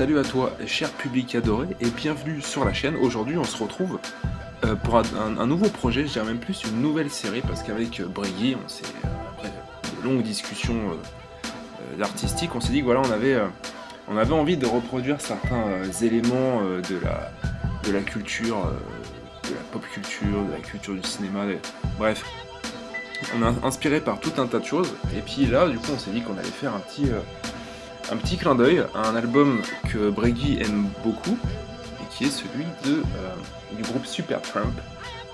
Salut à toi, cher public adoré, et bienvenue sur la chaîne. Aujourd'hui, on se retrouve pour un nouveau projet, je dirais même plus une nouvelle série, parce qu'avec Briggy, après de longues discussions artistiques, on s'est dit que voilà, on avait envie de reproduire certains éléments de la culture, de la pop culture, de la culture du cinéma, bref. On est inspiré par tout un tas de choses, et puis là, du coup, on s'est dit qu'on allait faire un petit clin d'œil à un album que Briggy aime beaucoup, et qui est celui du groupe Supertramp.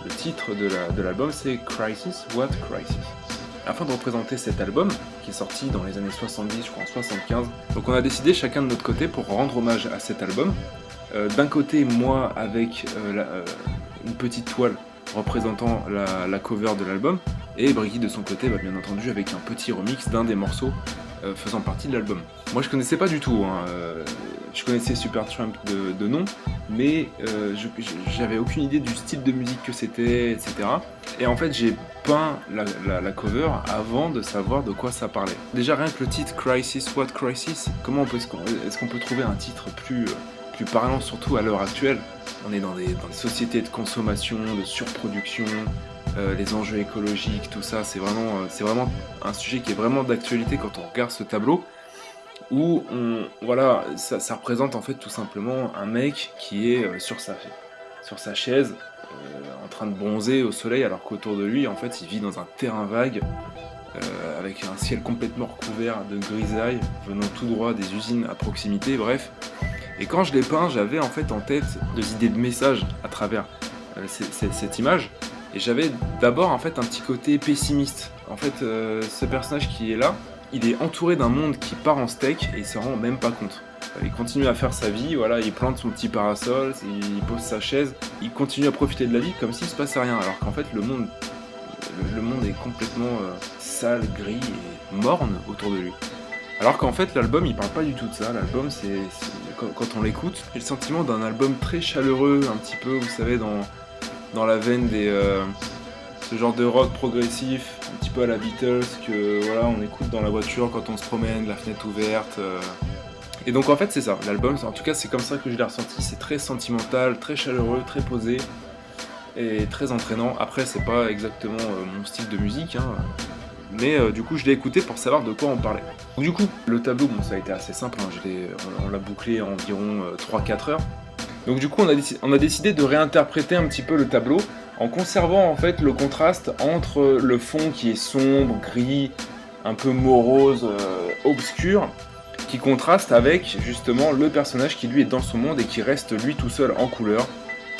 Le titre de l'album, c'est Crisis, What Crisis. Afin de représenter cet album, qui est sorti dans les années 70, je crois en 75, donc on a décidé chacun de notre côté pour rendre hommage à cet album. D'un côté, moi avec une petite toile représentant la cover de l'album, et Briggy de son côté, bien entendu, avec un petit remix d'un des morceaux faisant partie de l'album. Moi je connaissais pas du tout, je connaissais Supertramp de nom, mais j'avais aucune idée du style de musique que c'était, etc. Et en fait j'ai peint la cover avant de savoir de quoi ça parlait. Déjà rien que le titre Crisis, What Crisis, est-ce qu'on peut trouver un titre plus parlant, surtout à l'heure actuelle? On est dans des sociétés de consommation, de surproduction, les enjeux écologiques, tout ça, c'est vraiment un sujet qui est vraiment d'actualité quand on regarde ce tableau, où ça représente en fait tout simplement un mec qui est sur sa chaise, en train de bronzer au soleil, alors qu'autour de lui, en fait, il vit dans un terrain vague, avec un ciel complètement recouvert de grisaille, venant tout droit des usines à proximité, bref. Et quand je l'ai peint, j'avais en fait en tête des idées de messages à travers cette image. Et j'avais d'abord en fait un petit côté pessimiste. En fait, ce personnage qui est là, il est entouré d'un monde qui part en steak et il se rend même pas compte. Il continue à faire sa vie, voilà, il plante son petit parasol, il pose sa chaise, il continue à profiter de la vie comme s'il se passait rien. Alors qu'en fait, le monde est complètement sale, gris et morne autour de lui. Alors qu'en fait, l'album, il parle pas du tout de ça. L'album, quand on l'écoute, j'ai le sentiment d'un album très chaleureux, un petit peu, vous savez, dans la veine ce genre de rock progressif, un petit peu à la Beatles, que voilà, on écoute dans la voiture quand on se promène, la fenêtre ouverte. Et donc en fait c'est ça, l'album, en tout cas c'est comme ça que je l'ai ressenti, c'est très sentimental, très chaleureux, très posé, et très entraînant. Après c'est pas exactement mon style de musique, mais du coup je l'ai écouté pour savoir de quoi on parlait. Donc du coup, le tableau, ça a été assez simple, on l'a bouclé en environ 3-4 heures. Donc du coup on a décidé de réinterpréter un petit peu le tableau en conservant en fait le contraste entre le fond qui est sombre, gris, un peu morose, obscur, qui contraste avec justement le personnage qui lui est dans son monde et qui reste lui tout seul en couleur.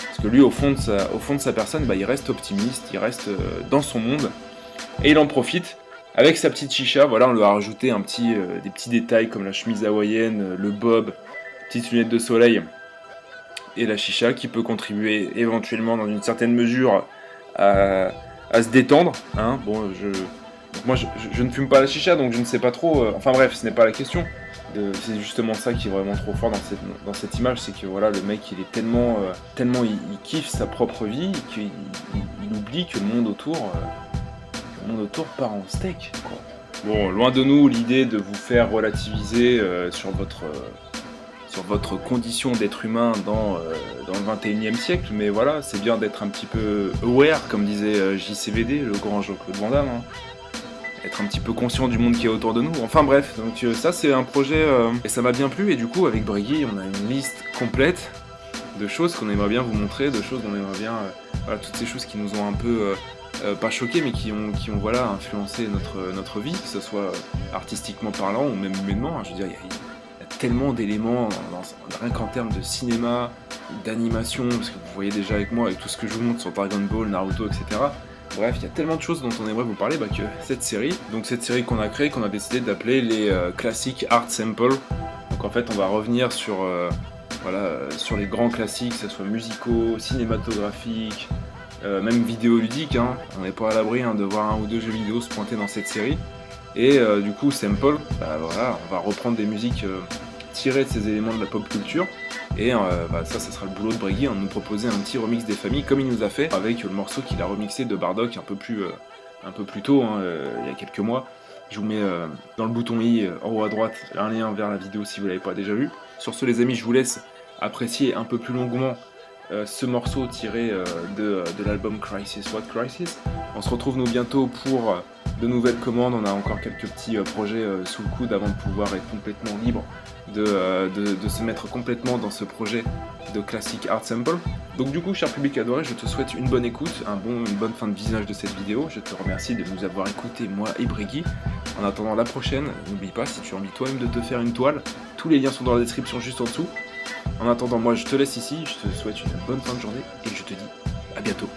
Parce que lui au fond de sa personne, il reste optimiste, il reste dans son monde et il en profite. Avec sa petite chicha, voilà, on lui a rajouté des petits détails comme la chemise hawaïenne, le bob, petites lunettes de soleil et la chicha qui peut contribuer éventuellement dans une certaine mesure à se détendre. Moi je ne fume pas la chicha donc je ne sais pas trop, enfin bref, ce n'est pas la question. C'est justement ça qui est vraiment trop fort dans cette image, c'est que voilà, le mec il est tellement il kiffe sa propre vie qu'il oublie que le monde autour part en steak, quoi. Bon, loin de nous l'idée de vous faire relativiser sur votre condition d'être humain dans le 21e siècle, mais voilà, c'est bien d'être un petit peu aware, comme disait JCVD, le grand Jean-Claude Van Damme, être un petit peu conscient du monde qui est autour de nous. Enfin bref, donc ça c'est un projet, et ça m'a bien plu, et du coup avec Briggy, on a une liste complète de choses qu'on aimerait bien vous montrer, de choses qu'on aimerait bien, toutes ces choses qui nous ont un peu, pas choqués, mais qui ont voilà, influencé notre vie, que ce soit artistiquement parlant ou même humainement, je veux dire, il y a tellement d'éléments, rien qu'en termes de cinéma, d'animation, parce que vous voyez déjà avec moi, avec tout ce que je vous montre sur Dragon Ball, Naruto, etc. Bref, il y a tellement de choses dont on aimerait vous parler que cette série qu'on a créée, qu'on a décidé d'appeler les classiques art samples. Donc en fait, on va revenir sur les grands classiques, que ce soit musicaux, cinématographiques, même vidéoludiques. On n'est pas à l'abri de voir un ou deux jeux vidéo se pointer dans cette série. Et du coup, sample, on va reprendre des musiques tirées de ces éléments de la pop culture. Et ça sera le boulot de Briggy, de nous proposer un petit remix des familles, comme il nous a fait avec le morceau qu'il a remixé de Bardock un peu plus tôt, il y a quelques mois, Je vous mets dans le bouton i en haut à droite un lien vers la vidéo si vous ne l'avez pas déjà vu. Sur ce les amis, je vous laisse apprécier un peu plus longuement ce morceau tiré de l'album Crisis What Crisis. On se retrouve nous bientôt pour de nouvelles commandes. On a encore quelques petits projets sous le coude avant de pouvoir être complètement libre de se mettre complètement dans ce projet de classique art sample. Donc du coup, cher public adoré, je te souhaite une bonne écoute, une bonne fin de visionnage de cette vidéo. Je te remercie de nous avoir écoutés, moi et Briggy. En attendant la prochaine, n'oublie pas, si tu as envie toi-même de te faire une toile, tous les liens sont dans la description juste en dessous. En attendant, moi je te laisse ici, je te souhaite une bonne fin de journée et je te dis à bientôt.